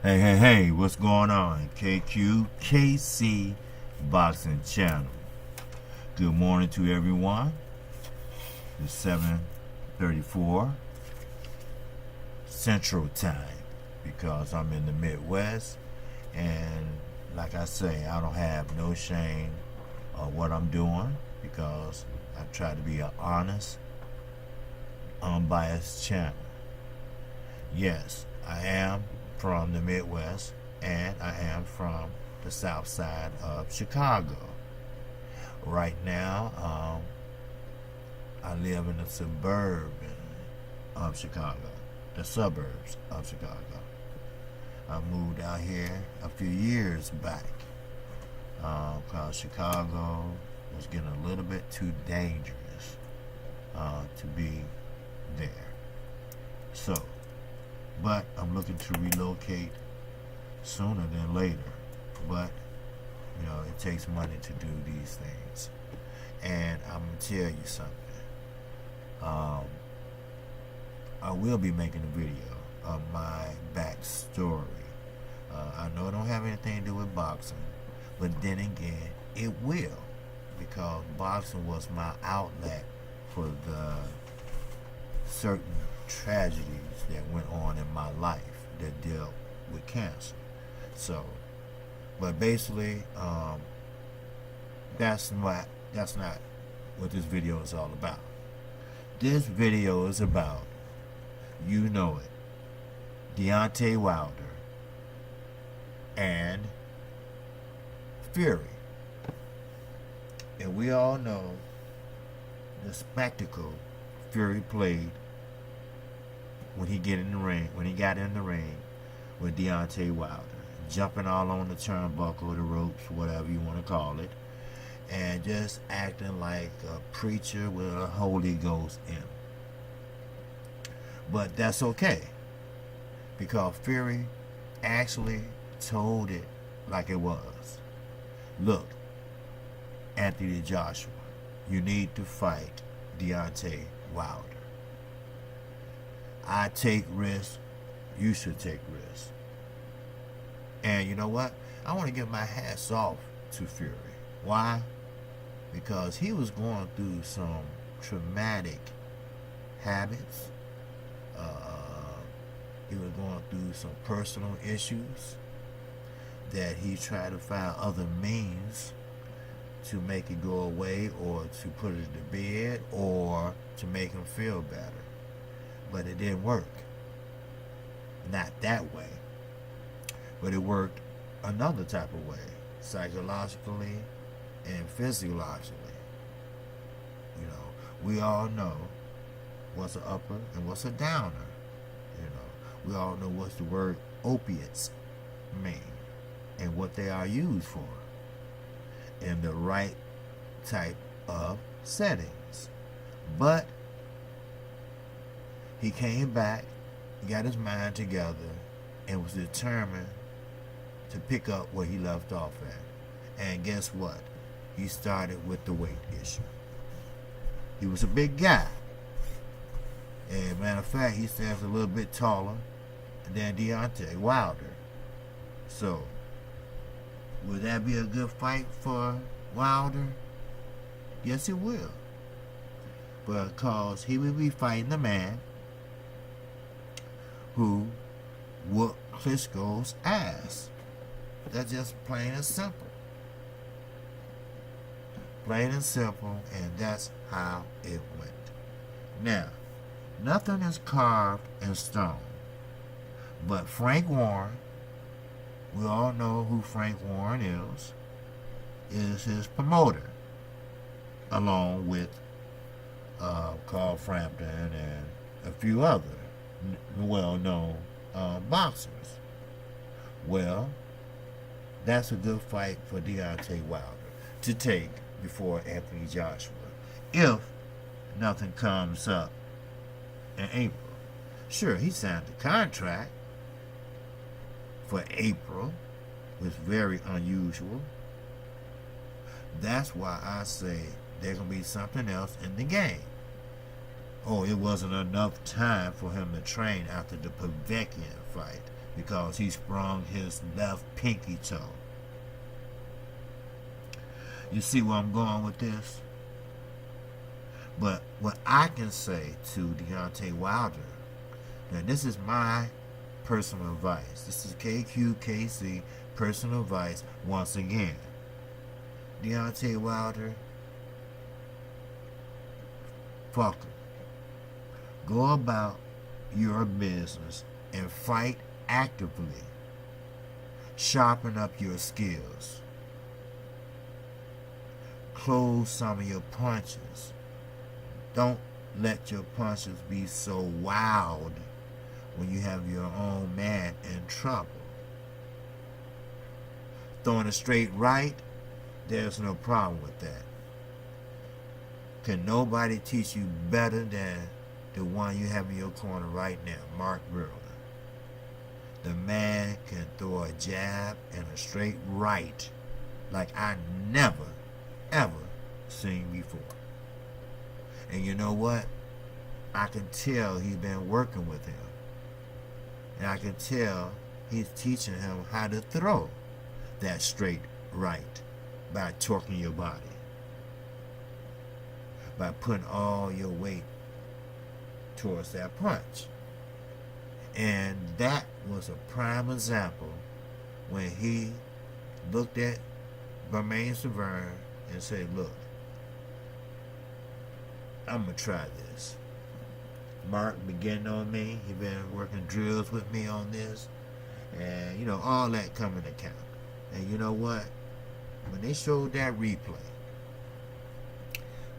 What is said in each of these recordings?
Hey, what's going on? KC Boxing Channel. Good morning to everyone. It's 7:34 Central Time because I'm in the Midwest, and like I say, I don't have no shame of what I'm doing because I try to be an honest, unbiased channel. Yes, I am from the Midwest, and I am from the south side of Chicago. Right now, I live in the suburbs of Chicago. I moved out here a few years back because Chicago was getting a little bit too dangerous to be there. But I'm looking to relocate sooner than later. But, it takes money to do these things. And I'm going to tell you something. I will be making a video of my backstory. I know it don't have anything to do with boxing, but then again, it will. Because boxing was my outlet for the certain tragedies that went on in my life that dealt with cancer. But basically, that's not what this video is all about. This video is about, Deontay Wilder and Fury. And we all know the spectacle Fury played when he got in the ring with Deontay Wilder, jumping all on the turnbuckle, the ropes, whatever you want to call it, and just acting like a preacher with a Holy Ghost in him. But that's okay, because Fury actually told it like it was. Look, Anthony Joshua, you need to fight Deontay Wilder. I take risks, you should take risks. And you know what? I want to give my hats off to Fury. Why? Because he was going through some traumatic habits. He was going through some personal issues that he tried to find other means to make it go away, or to put it to bed, or to make him feel better. But it didn't work. Not that way. But it worked another type of way, psychologically and physiologically. We all know what's an upper and what's a downer. We all know what's the word opiates mean and what they are used for in the right type of settings. But he came back, got his mind together, and was determined to pick up where he left off at. And guess what? He started with the weight issue. He was a big guy. And matter of fact, he stands a little bit taller than Deontay Wilder. So, would that be a good fight for Wilder? Yes, it will. Because he will be fighting the man who whooped Klitschko's ass. That's just plain and simple. Plain and simple, and that's how it went. Now, nothing is carved in stone. But Frank Warren, we all know who Frank Warren is his promoter, along with Carl Frampton and a few other well-known boxers. Well, that's a good fight for Deontay Wilder to take before Anthony Joshua, if nothing comes up in April. Sure, he signed the contract for April, which is very unusual. That's why I say there's going to be something else in the game. Oh, it wasn't enough time for him to train after the Povetkian fight. because he sprung his left pinky toe. You see where I'm going with this? But what I can say to Deontay Wilder, now this is my personal advice. This is KQKC personal advice once again. Deontay Wilder, fuck him. Go about your business and fight actively. Sharpen up your skills. Close some of your punches. Don't let your punches be so wild when you have your own man in trouble. Throwing a straight right, there's no problem with that. Can nobody teach you better than the one you have in your corner right now, Mark Brewer? The man can throw a jab and a straight right like I never, ever seen before. And you know what? I can tell he's been working with him. And I can tell he's teaching him how to throw that straight right by torquing your body. By putting all your weight towards that punch. And that was a prime example when he looked at Bermain Severn and said, look, I'm going to try this. Mark beginning on me. He been working drills with me on this. And, you know, all that come into account. And you know what? When they showed that replay,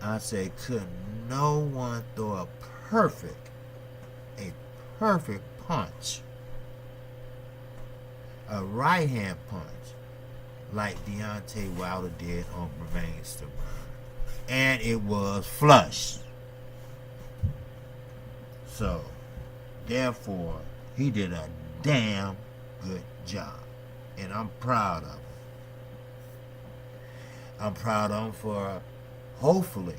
I say, could no one throw a perfect punch, a right hand punch, like Deontay Wilder did on Bermain Severn? And it was flush. So, therefore, he did a damn good job. And I'm proud of him. I'm proud of him for hopefully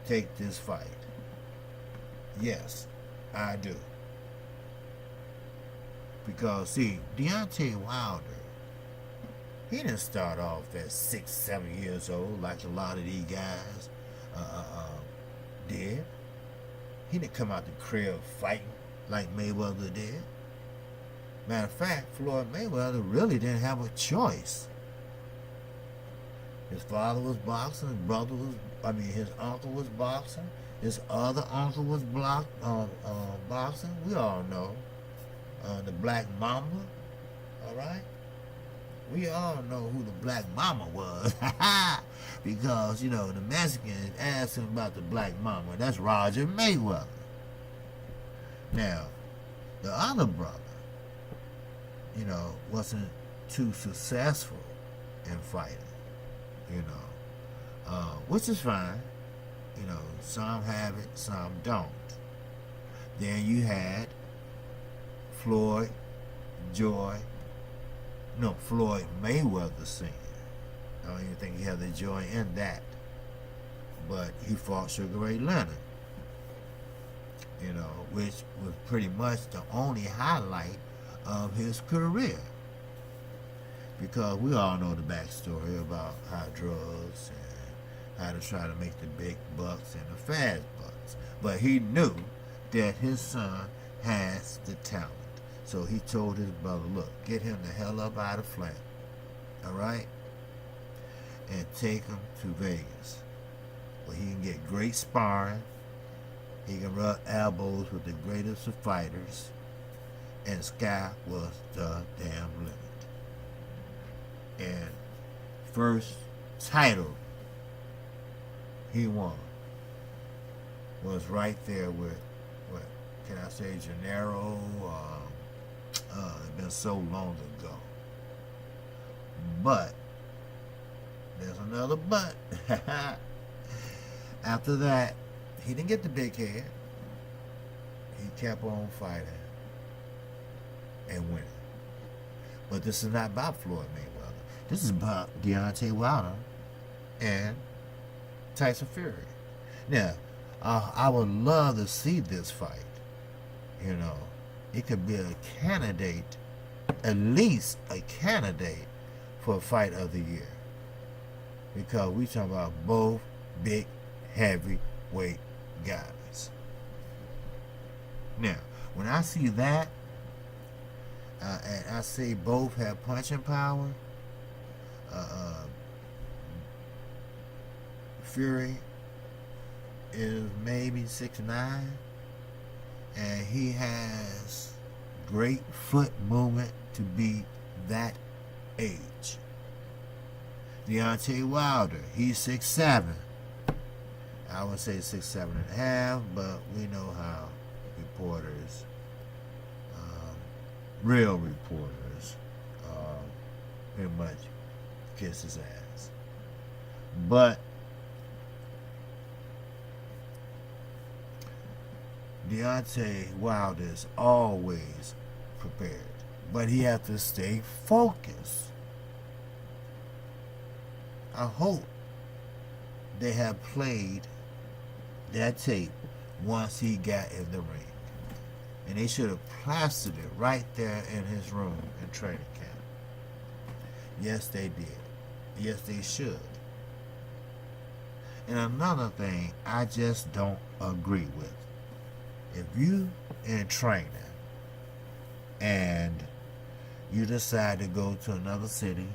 take this fight. Yes, I do. Because, see, Deontay Wilder, he didn't start off at 6, 7 years old like a lot of these guys did. He didn't come out the crib fighting like Mayweather did. Matter of fact, Floyd Mayweather really didn't have a choice. His father was boxing, his uncle was boxing, his other uncle was boxing. We all know the Black Mamba, all right? We all know who the Black Mama was. Because, you know, the Mexicans asked him about the Black Mama. That's Roger Mayweather. Now, the other brother, you know, wasn't too successful in fighting, you know, which is fine. You know, some have it, some don't. Then you had Floyd Mayweather Sr. I don't even think he had the joy in that. But he fought Sugar Ray Leonard, you know, which was pretty much the only highlight of his career. Because we all know the backstory about how drugs and how to try to make the big bucks and the fast bucks. But he knew that his son has the talent. So he told his brother, look, get him the hell up out of Flint, all right? And take him to Vegas, where he can get great sparring. He can rub elbows with the greatest of fighters. And sky was the damn limit. And first title he won was right there with, what can I say, Gennaro? It's been so long ago. But there's another but. After that, he didn't get the big head. He kept on fighting and winning. But this is not about Floyd Mayweather. This is about Deontay Wilder and Tyson Fury. Now, I would love to see this fight, you know, it could be a candidate, at least a candidate for fight of the year, because we talking about both big heavyweight guys. Now, when I see that, and I see both have punching power, Fury is maybe 6'9", and he has great foot movement to be that age. Deontay Wilder, he's 6'7". I would say 6'7.5", but we know how reporters, real reporters, pretty much kiss his ass. But Deontay Wilder is always prepared, but he has to stay focused. I hope they have played that tape once he got in the ring, and they should have plastered it right there in his room in training camp. Yes, they did. Yes, they should. And another thing I just don't agree with. If you in training and you decide to go to another city,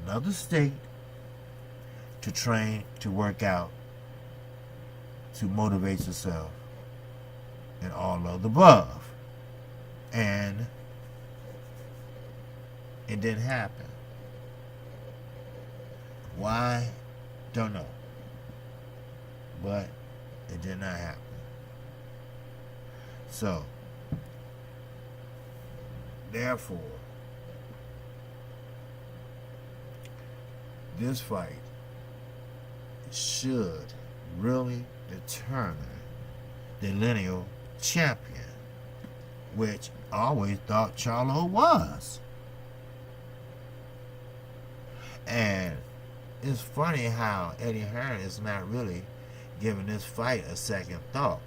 another state, to train, to work out, to motivate yourself, and all of the above, and it didn't happen. Why? Don't know. But it did not happen. So, therefore, this fight should really determine the lineal champion, which I always thought Charlo was. And it's funny how Eddie Hearn is not really giving this fight a second thought.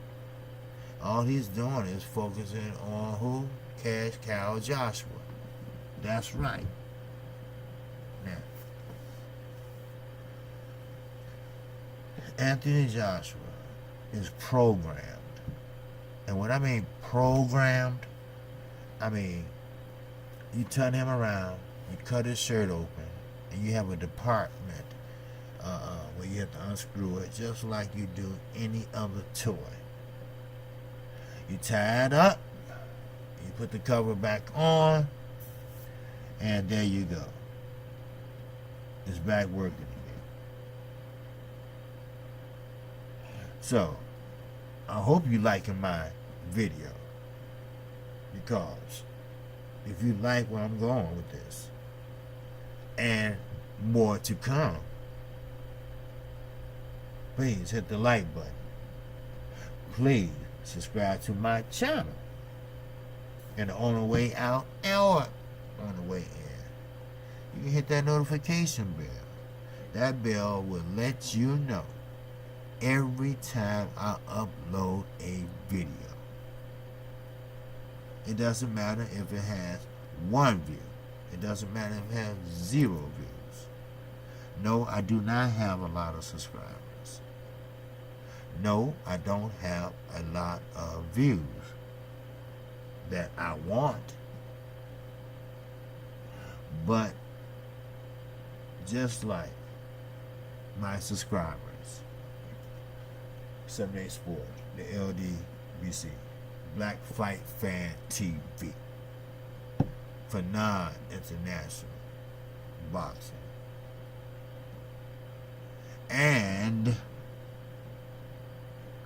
All he's doing is focusing on who? Cash Cow Joshua. That's right. Now, Anthony Joshua is programmed. And when I mean programmed, I mean you turn him around, you cut his shirt open, and you have a department where you have to unscrew it just like you do any other toy. You tie it up, you put the cover back on, and there you go. It's back working again. So, I hope you liking my video, because if you like where I'm going with this, and more to come, please hit the like button. Please subscribe to my channel. And on the way out or on the way in, you can hit that notification bell. That bell will let you know every time I upload a video. It doesn't matter if it has 1 view. It doesn't matter if it has 0 views. No, I do not have a lot of subscribers. No, I don't have a lot of views that I want. But just like my subscribers, 7 Sport, the LDBC, Black Fight Fan TV, for non-international boxing, and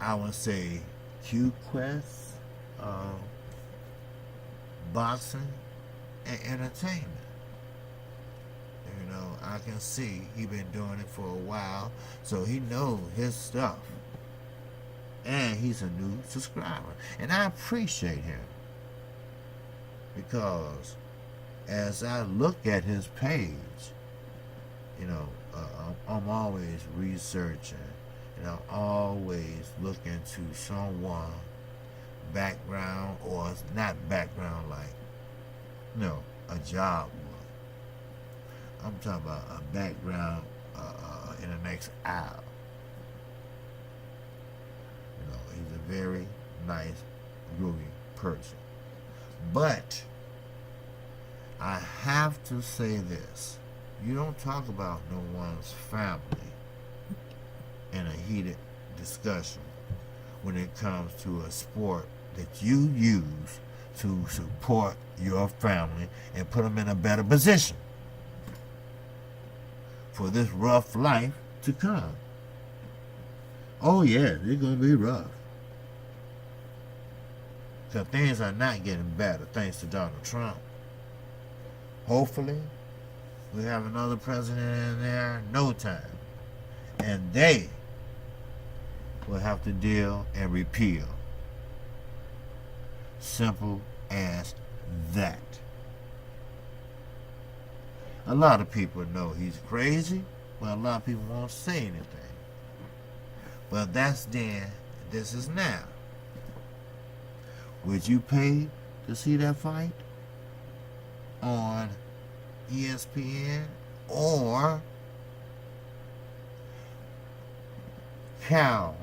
I would say QQuest, boxing and entertainment. You know, I can see he been doing it for a while, so he knows his stuff. And he's a new subscriber, and I appreciate him, because as I look at his page, you know, I'm always researching, and I'm always looking to someone background, or it's not background like, no, a job would. I'm talking about a background in the next aisle. He's a very nice, groovy person. But I have to say this. You don't talk about no one's family in a heated discussion when it comes to a sport that you use to support your family and put them in a better position for this rough life to come. Oh yeah, it's going to be rough. Because things are not getting better thanks to Donald Trump. Hopefully, we have another president in there in no time. And they will have to deal and repeal. Simple as that. A lot of people know he's crazy, but a lot of people won't say anything. But that's then, this is now. Would you pay to see that fight on ESPN or cow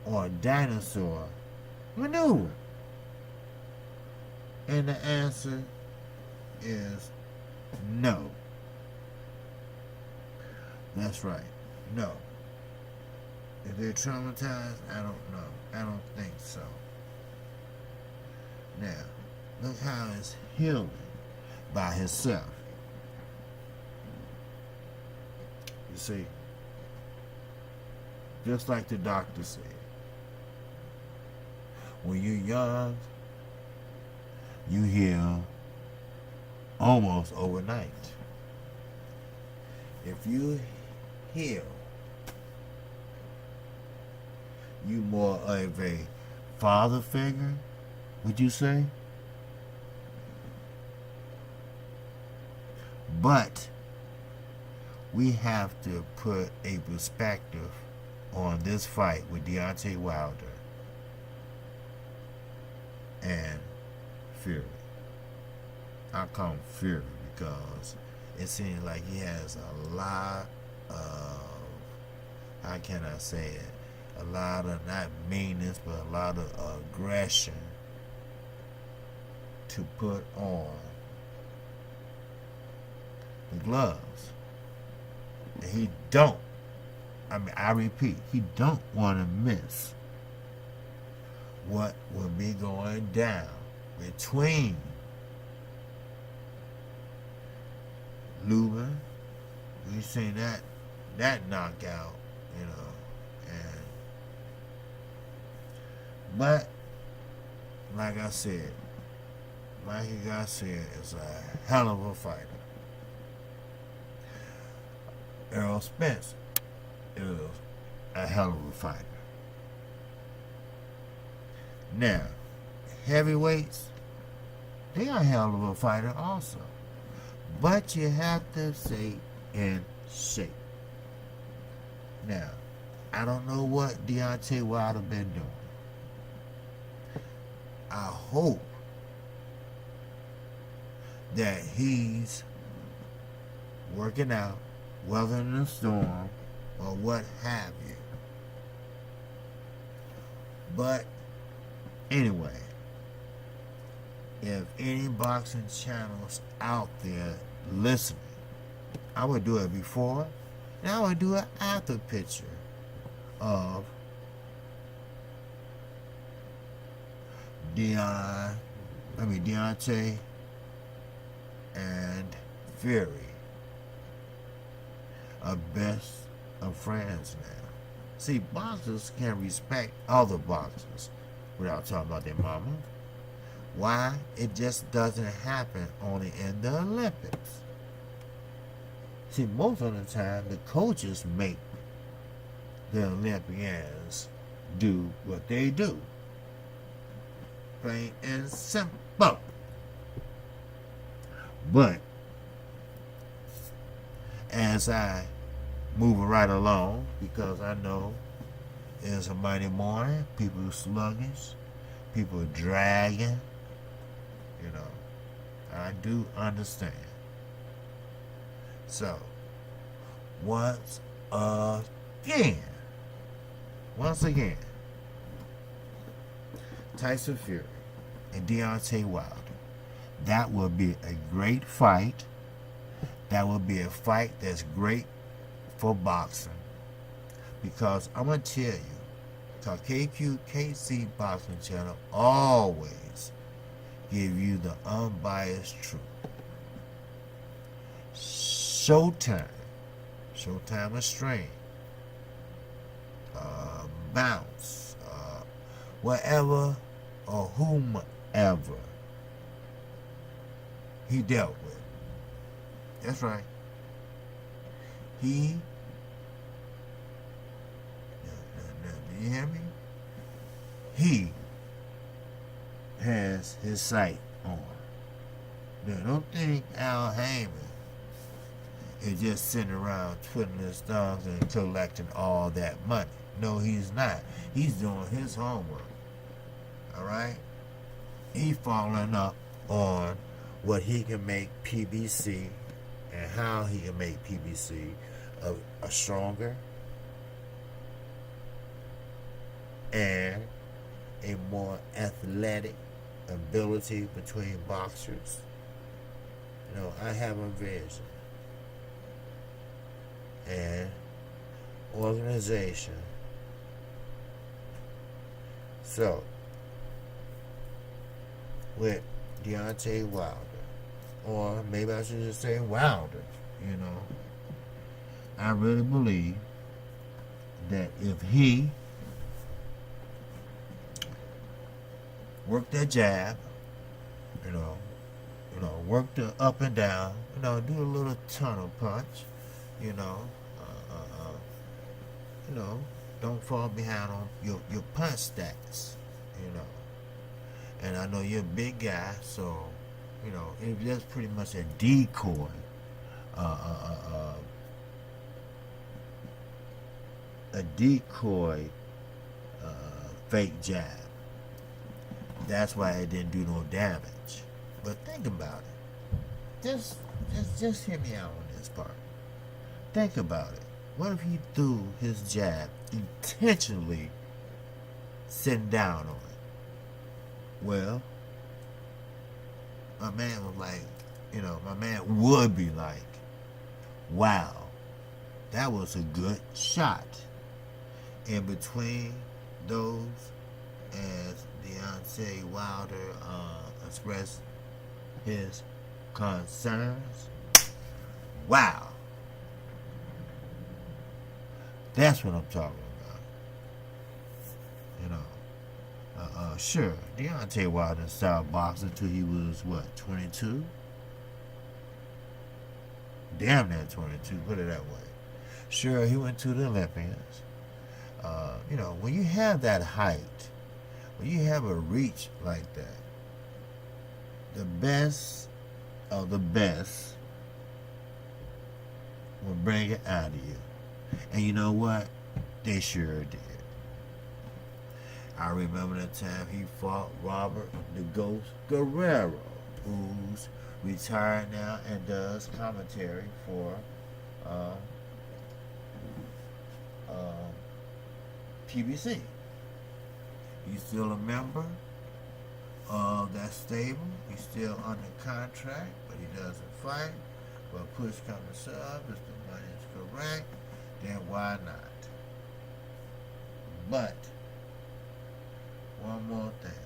or dinosaur maneuver? And the answer is no. That's right, no. If they're traumatized, I don't know. I don't think so. Now, look how it's healing by himself. You see, just like the doctor said, when you're young, you heal almost overnight. If you heal, you more of a father figure, would you say? But we have to put a perspective on this fight with Deontay Wilder and Fury. I call him Fury because it seems like he has a lot of, how can I say it, a lot of, not meanness, but a lot of aggression to put on the gloves. And he don't, I repeat, he don't want to miss what will be going down between Lubin. We've seen that knockout, and but like I said, Mikey Garcia is a hell of a fighter. Errol Spence is a hell of a fighter. Now, heavyweights, they are a hell of a fighter also. But you have to stay in shape. Now, I don't know what Deontay Wilder been doing. I hope that he's working out, weathering the storm, or what have you. But anyway, if any boxing channels out there listening, I would do it before, and I would do an after picture of Deontay and Fury, are best of friends now. See, boxers can respect other boxers without talking about their mama. Why? It just doesn't happen only in the Olympics. See, most of the time, the coaches make the Olympians do what they do. Plain and simple. But as I move right along, because I know it's a Monday morning, people are sluggish, people dragging, you know, I do understand. So, once again, Tyson Fury and Deontay Wilder, that will be a great fight. That will be a fight that's great for boxing. Because I'm going to tell you, because KC Boxing Channel always give you the unbiased truth. Showtime Extreme, Bounce, whatever or whomever he dealt with. That's right. Do you hear me? He has his sight on. Now, don't think Al Heyman is just sitting around twiddling his thumbs and collecting all that money. No, he's not. He's doing his homework. All right? He's following up on what he can make PBC and how he can make PBC a stronger and a more athletic ability between boxers. You know, I have a vision and organization. So, with Deontay Wilder, or maybe I should just say Wilder, you know, I really believe that if he worked that jab, you know, work the up and down, do a little tunnel punch, you know, don't fall behind on your punch stats, And I know you're a big guy, so, it's just pretty much a decoy, fake jab. That's why it didn't do no damage. But think about it. Just hear me out on this part. Think about it. What if he threw his jab intentionally sitting down on it? Well, my man was like, my man would be like, wow, that was a good shot. In between those, as Deontay Wilder expressed his concerns, wow. That's what I'm talking about. Sure, Deontay Wilder started boxing until he was, 22? Damn near 22, put it that way. Sure, he went to the Olympians. When you have that height, when you have a reach like that, the best of the best will bring it out of you. And you know what? They sure did. I remember the time he fought Robert the Ghost Guerrero, who's retired now and does commentary for PBC. He's still a member of that stable. He's still under contract, but he doesn't fight. But push comes to shove, if the money is correct, then why not? But one more thing.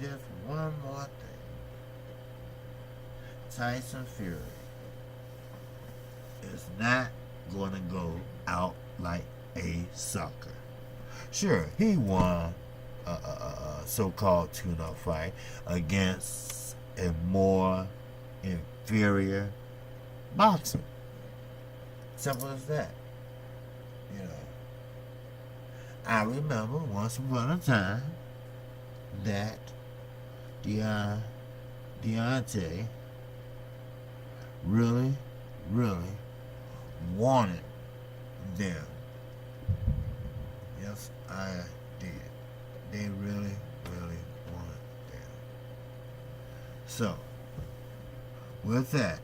Just one more thing. Tyson Fury is not going to go out like a sucker. Sure, he won a so-called tune-up fight against a more inferior boxer. Simple as that. I remember once upon a time that Deontay really, really wanted them. Yes, I did. They really, really So, with that,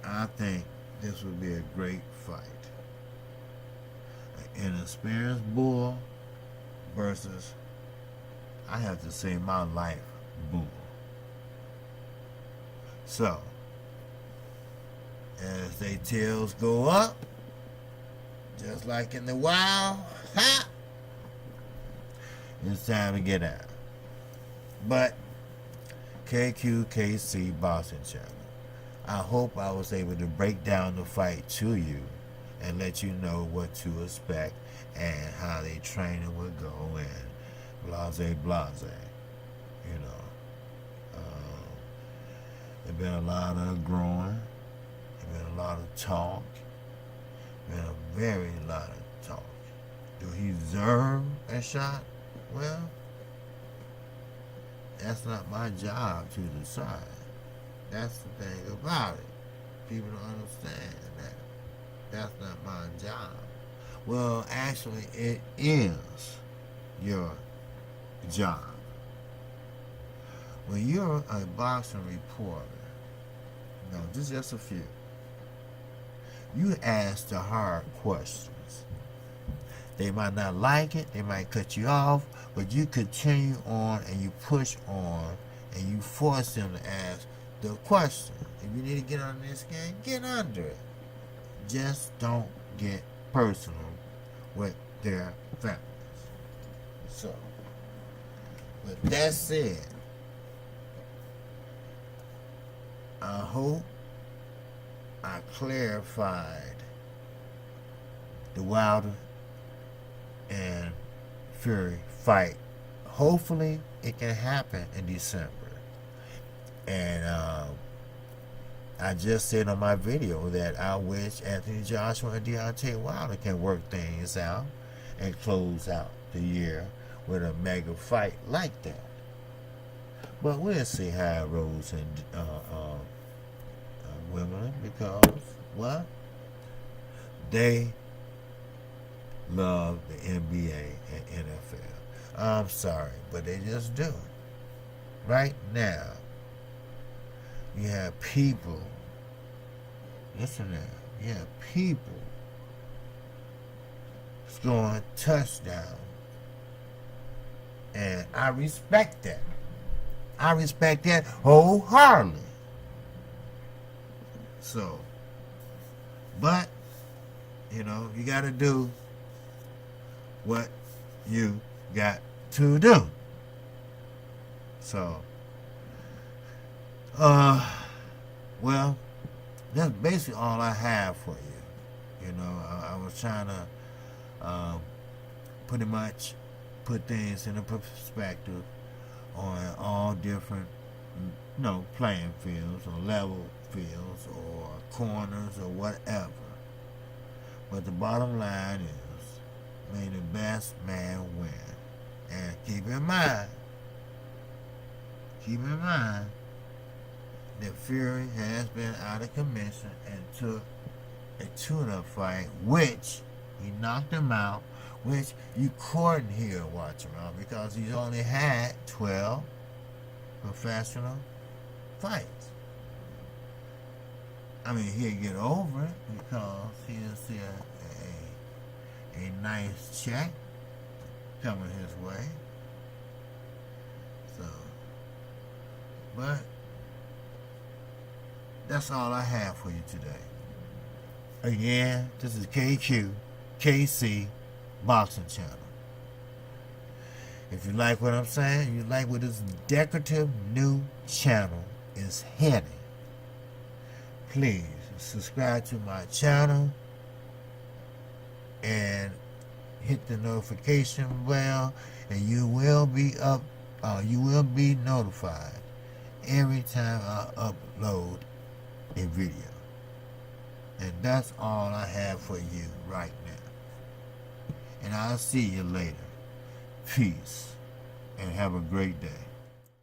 I think this would be a great fight. An inexperienced bull versus, I have to say, my life bull. So, as they tails go up, just like in the wild, ha! It's time to get out. But KQKC Boxing Channel, I hope I was able to break down the fight to you and let you know what to expect and how they training will go and blase. You know, there's been a lot of growing, there's been a lot of talk, been a very lot of talk. Do he deserve a shot? Well, that's not my job to decide. That's the thing about it. People don't understand that. That's not my job. Well, actually, it is your job. When you're a boxing reporter, no, this is just a few, you ask the hard questions. They might not like it, they might cut you off, but you continue on and you push on and you force them to ask the question. If you need to get on this game, get under it. Just don't get personal with their families. So, with that said, I hope I clarified the Wilder and Fury fight. Hopefully it can happen in December. And I just said on my video that I wish Anthony Joshua and Deontay Wilder can work things out and close out the year with a mega fight like that. But we'll see how it rolls in Wimbledon, because, well, they love the NBA and NFL. I'm sorry, but they just do. Right now, you have people, listen now, you have people scoring touchdowns, and I respect that. I respect that wholeheartedly. So, but, you know, you got to do what you got to do. So, well, that's basically all I have for you. You know, I was trying to pretty much put things in a perspective on all different, you know, playing fields or level fields or corners or whatever. But the bottom line is, may the best man win. And keep in mind that Fury has been out of commission and took a tune-up fight, which he knocked him out, which you couldn't hear watch him out because he's only had 12 professional fights. I mean, he'll get over it because he'll see a nice check coming his way. So, but that's all I have for you today. Again, this is KC Boxing Channel. If you like what I'm saying, you like where this decorative new channel is heading, please subscribe to my channel and hit the notification bell, and you will be notified every time I upload a video. And that's all I have for you right now. And I'll see you later. Peace, and have a great day.